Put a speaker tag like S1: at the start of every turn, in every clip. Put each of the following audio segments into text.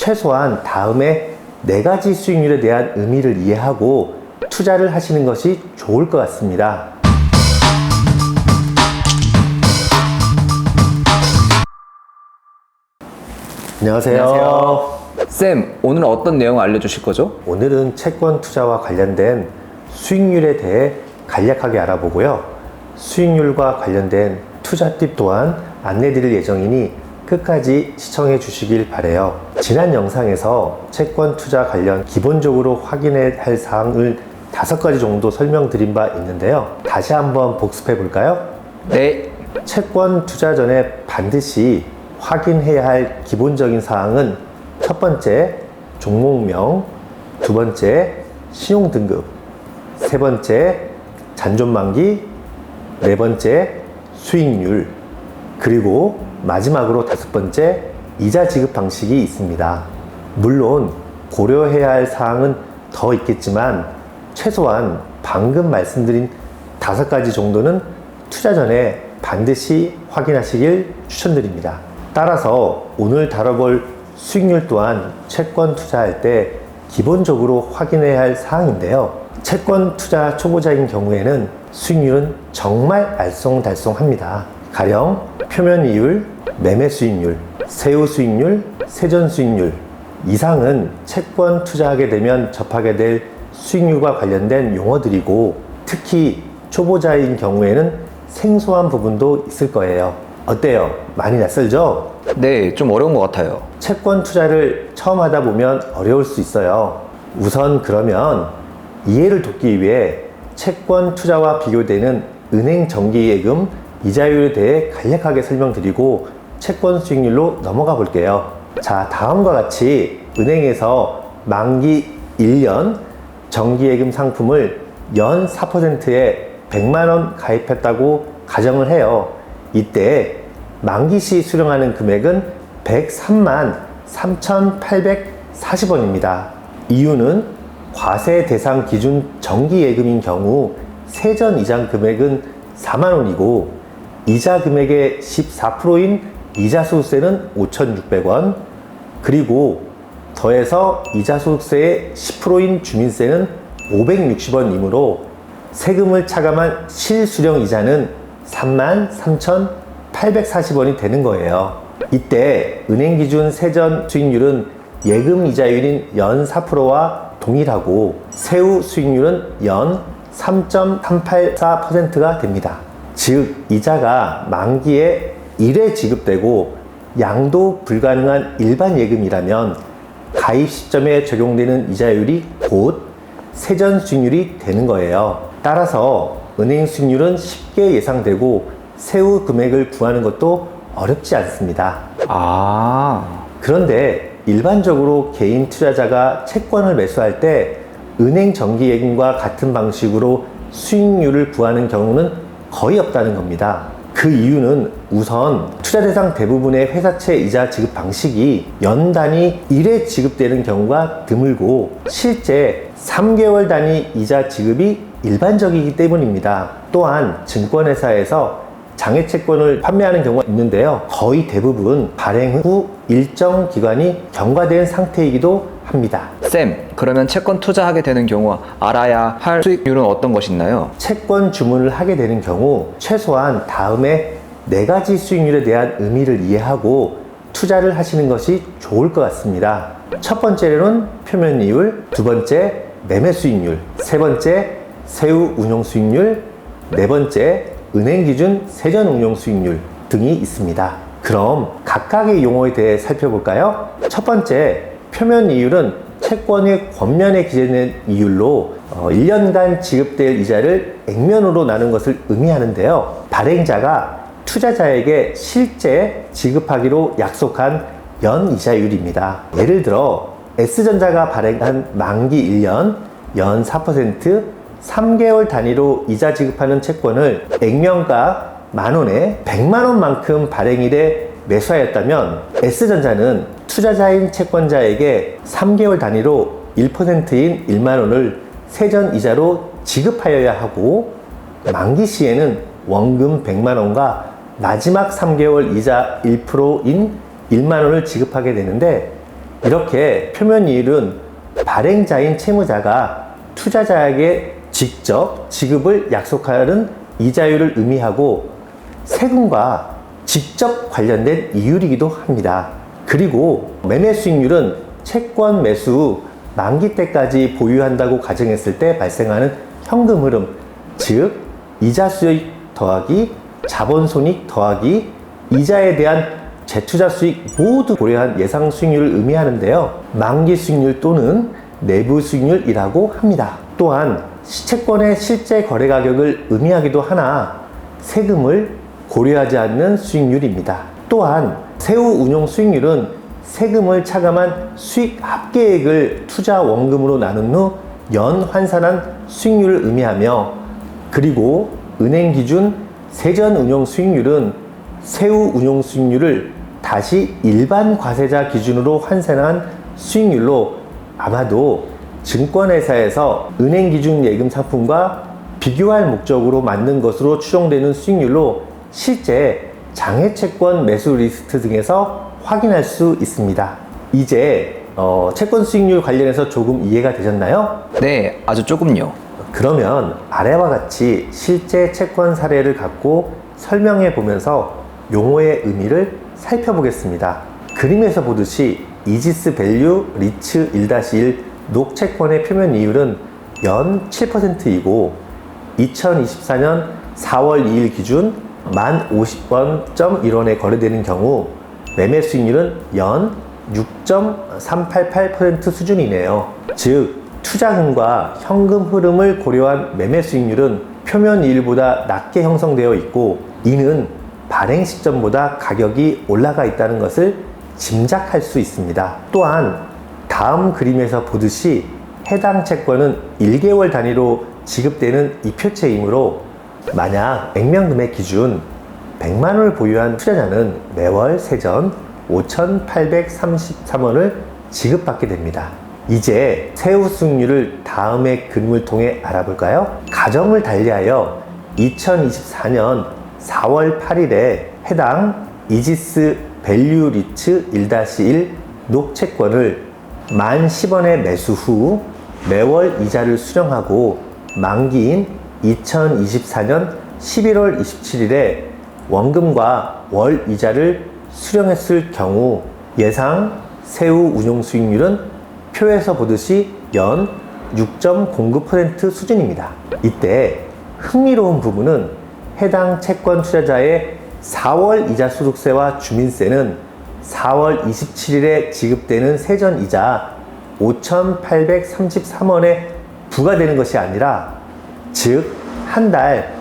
S1: 최소한 다음에 4가지 수익률에 대한 의미를 이해하고 투자를 하시는 것이 좋을 것 같습니다. 안녕하세요.
S2: 쌤, 오늘은 어떤 내용을 알려주실 거죠?
S1: 오늘은 채권 투자와 관련된 수익률에 대해 간략하게 알아보고요. 수익률과 관련된 투자 팁 또한 안내드릴 예정이니 끝까지 시청해 주시길 바라요. 지난 영상에서 채권 투자 관련 기본적으로 확인해야 할 사항을 5가지 정도 설명드린 바 있는데요. 다시 한번 복습해 볼까요?
S2: 네.
S1: 채권 투자 전에 반드시 확인해야 할 기본적인 사항은 첫 번째, 종목명, 두 번째, 신용등급, 세 번째, 잔존만기, 네 번째, 수익률, 그리고 마지막으로 5번째, 이자 지급 방식이 있습니다. 물론 고려해야 할 사항은 더 있겠지만 최소한 방금 말씀드린 5가지 정도는 투자 전에 반드시 확인하시길 추천드립니다. 따라서 오늘 다뤄볼 수익률 또한 채권 투자할 때 기본적으로 확인해야 할 사항인데요. 채권 투자 초보자인 경우에는 수익률은 정말 알쏭달쏭합니다. 가령 표면이율, 매매 수익률, 세후 수익률, 세전 수익률 이상은 채권 투자하게 되면 접하게 될 수익률과 관련된 용어들이고, 특히 초보자인 경우에는 생소한 부분도 있을 거예요. 어때요? 많이 낯설죠?
S2: 네, 좀 어려운 것 같아요.
S1: 채권 투자를 처음 하다 보면 어려울 수 있어요. 우선 그러면 이해를 돕기 위해 채권 투자와 비교되는 은행 정기예금 이자율에 대해 간략하게 설명드리고 채권 수익률로 넘어가 볼게요. 자, 다음과 같이 은행에서 만기 1년 정기예금 상품을 연 4%에 100만원 가입했다고 가정을 해요. 이때 만기 시 수령하는 금액은 103만 3,840원입니다. 이유는 과세 대상 기준 정기예금인 경우 세전 이자 금액은 4만원이고 이자 금액의 14%인 이자소득세는 5,600원, 그리고 더해서 이자소득세의 10%인 주민세는 560원이므로 세금을 차감한 실수령 이자는 33,840원이 되는 거예요. 이때 은행 기준 세전 수익률은 예금 이자율인 연 4%와 동일하고 세후 수익률은 연 3.384%가 됩니다. 즉 이자가 만기에 1회 지급되고 양도 불가능한 일반 예금이라면 가입 시점에 적용되는 이자율이 곧 세전 수익률이 되는 거예요. 따라서 은행 수익률은 쉽게 예상되고 세후 금액을 구하는 것도 어렵지 않습니다. 그런데 일반적으로 개인 투자자가 채권을 매수할 때 은행 정기예금과 같은 방식으로 수익률을 구하는 경우는 거의 없다는 겁니다. 그 이유는 우선 투자 대상 대부분의 회사채 이자 지급 방식이 연 단위 1회 지급되는 경우가 드물고 실제 3개월 단위 이자 지급이 일반적이기 때문입니다. 또한 증권회사에서 장외채권을 판매하는 경우가 있는데요. 거의 대부분 발행 후 일정 기간이 경과된 상태이기도 합니다.
S2: 쌤, 그러면 채권 투자하게 되는 경우 알아야 할 수익률은 어떤 것이 있나요?
S1: 채권 주문을 하게 되는 경우 최소한 다음에 4가지 수익률에 대한 의미를 이해하고 투자를 하시는 것이 좋을 것 같습니다. 첫 번째로는 표면이율, 두 번째 매매 수익률, 세 번째 세후 운용 수익률, 네 번째 은행 기준 세전 운용 수익률 등이 있습니다. 그럼 각각의 용어에 대해 살펴볼까요? 첫 번째, 표면 이율은 채권의 권면에 기재된 이율로 1년간 지급될 이자를 액면으로 나눈 것을 의미하는데요. 발행자가 투자자에게 실제 지급하기로 약속한 연 이자율입니다. 예를 들어 S전자가 발행한 만기 1년 연 4%, 3개월 단위로 이자 지급하는 채권을 액면가 만원에 100만원만큼 발행일에 매수하였다면 S전자는 투자자인 채권자에게 3개월 단위로 1%인 1만원을 세전 이자로 지급하여야 하고, 만기 시에는 원금 100만원과 마지막 3개월 이자 1%인 1만원을 지급하게 되는데, 이렇게 표면이율은 발행자인 채무자가 투자자에게 직접 지급을 약속하는 이자율을 의미하고 세금과 직접 관련된 이율이기도 합니다. 그리고 매매 수익률은 채권 매수 후 만기 때까지 보유한다고 가정했을 때 발생하는 현금 흐름, 즉 이자 수익 더하기 자본 손익 더하기 이자에 대한 재투자 수익 모두 고려한 예상 수익률을 의미하는데요. 만기 수익률 또는 내부 수익률이라고 합니다. 또한 시채권의 실제 거래 가격을 의미하기도 하나 세금을 고려하지 않는 수익률입니다. 또한 세후 운용 수익률은 세금을 차감한 수익 합계액을 투자 원금으로 나눈 후 연 환산한 수익률을 의미하며, 그리고 은행 기준 세전 운용 수익률은 세후 운용 수익률을 다시 일반 과세자 기준으로 환산한 수익률로 아마도 증권회사에서 은행 기준 예금 상품과 비교할 목적으로 만든 것으로 추정되는 수익률로 실제 장외채권 매수 리스트 등에서 확인할 수 있습니다. 이제 채권 수익률 관련해서 조금 이해가 되셨나요?
S2: 네, 아주 조금요.
S1: 그러면 아래와 같이 실제 채권 사례를 갖고 설명해 보면서 용어의 의미를 살펴보겠습니다. 그림에서 보듯이 이지스 밸류 리츠 1-1 녹채권의 표면 이율은 연 7%이고 2024년 4월 2일 기준 1050원.1원에 거래되는 경우 매매 수익률은 연 6.388% 수준이네요. 즉 투자금과 현금 흐름을 고려한 매매 수익률은 표면 이율보다 낮게 형성되어 있고, 이는 발행 시점보다 가격이 올라가 있다는 것을 짐작할 수 있습니다. 또한 다음 그림에서 보듯이 해당 채권은 1개월 단위로 지급되는 이표채이므로 만약 액면금액 기준 100만원을 보유한 투자자는 매월 세전 5,833원을 지급받게 됩니다. 이제 세후 수익률을 다음의 그림을 통해 알아볼까요? 가정을 달리하여 2024년 4월 8일에 해당 이지스 밸류 리츠 1-1 녹채권을 10,010원에 매수 후 매월 이자를 수령하고 만기인 2024년 11월 27일에 원금과 월 이자를 수령했을 경우 예상 세후 운용 수익률은 표에서 보듯이 연 6.09% 수준입니다. 이때 흥미로운 부분은 해당 채권 투자자의 4월 이자 소득세와 주민세는 4월 27일에 지급되는 세전이자 5,833원에 부과되는 것이 아니라, 즉 한 달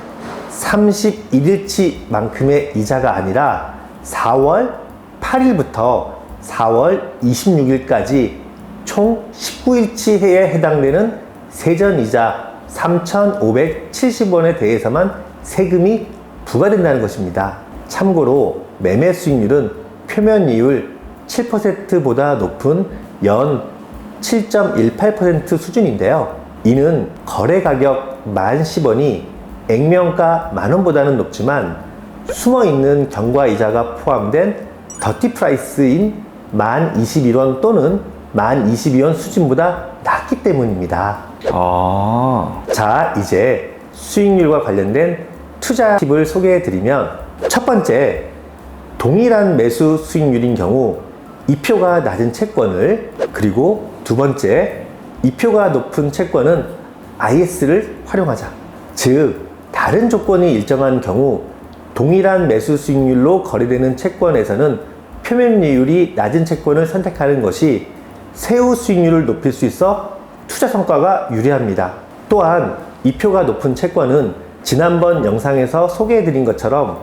S1: 31일치만큼의 이자가 아니라 4월 8일부터 4월 26일까지 총 19일치 해에 해당되는 세전이자 3,570원에 대해서만 세금이 부과된다는 것입니다. 참고로 매매 수익률은 표면 이율 7%보다 높은 연 7.18% 수준인데요. 이는 거래 가격 10,010원이 액면가 만원보다는 높지만 숨어있는 경과이자가 포함된 더티 프라이스인 1021원 또는 1022원 수준보다 낮기 때문입니다. 자, 이제 수익률과 관련된 투자 팁을 소개해 드리면, 첫 번째, 동일한 매수 수익률인 경우 이표가 낮은 채권을, 그리고 두 번째, 이표가 높은 채권은 IS를 활용하자. 즉 다른 조건이 일정한 경우 동일한 매수 수익률로 거래되는 채권에서는 표면이율이 낮은 채권을 선택하는 것이 세후 수익률을 높일 수 있어 투자 성과가 유리합니다. 또한 이표가 높은 채권은 지난번 영상에서 소개해드린 것처럼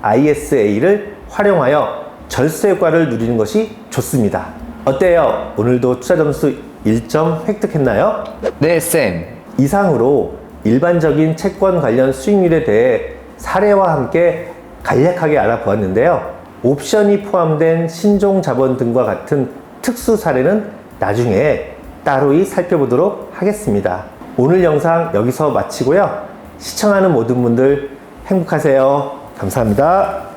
S1: ISA를 활용하여 절세 효과를 누리는 것이 좋습니다. 어때요? 오늘도 투자 점수 1점 획득했나요?
S2: 네, 쌤.
S1: 이상으로 일반적인 채권 관련 수익률에 대해 사례와 함께 간략하게 알아보았는데요. 옵션이 포함된 신종 자본 등과 같은 특수 사례는 나중에 따로이 살펴보도록 하겠습니다. 오늘 영상 여기서 마치고요. 시청하는 모든 분들 행복하세요. 감사합니다.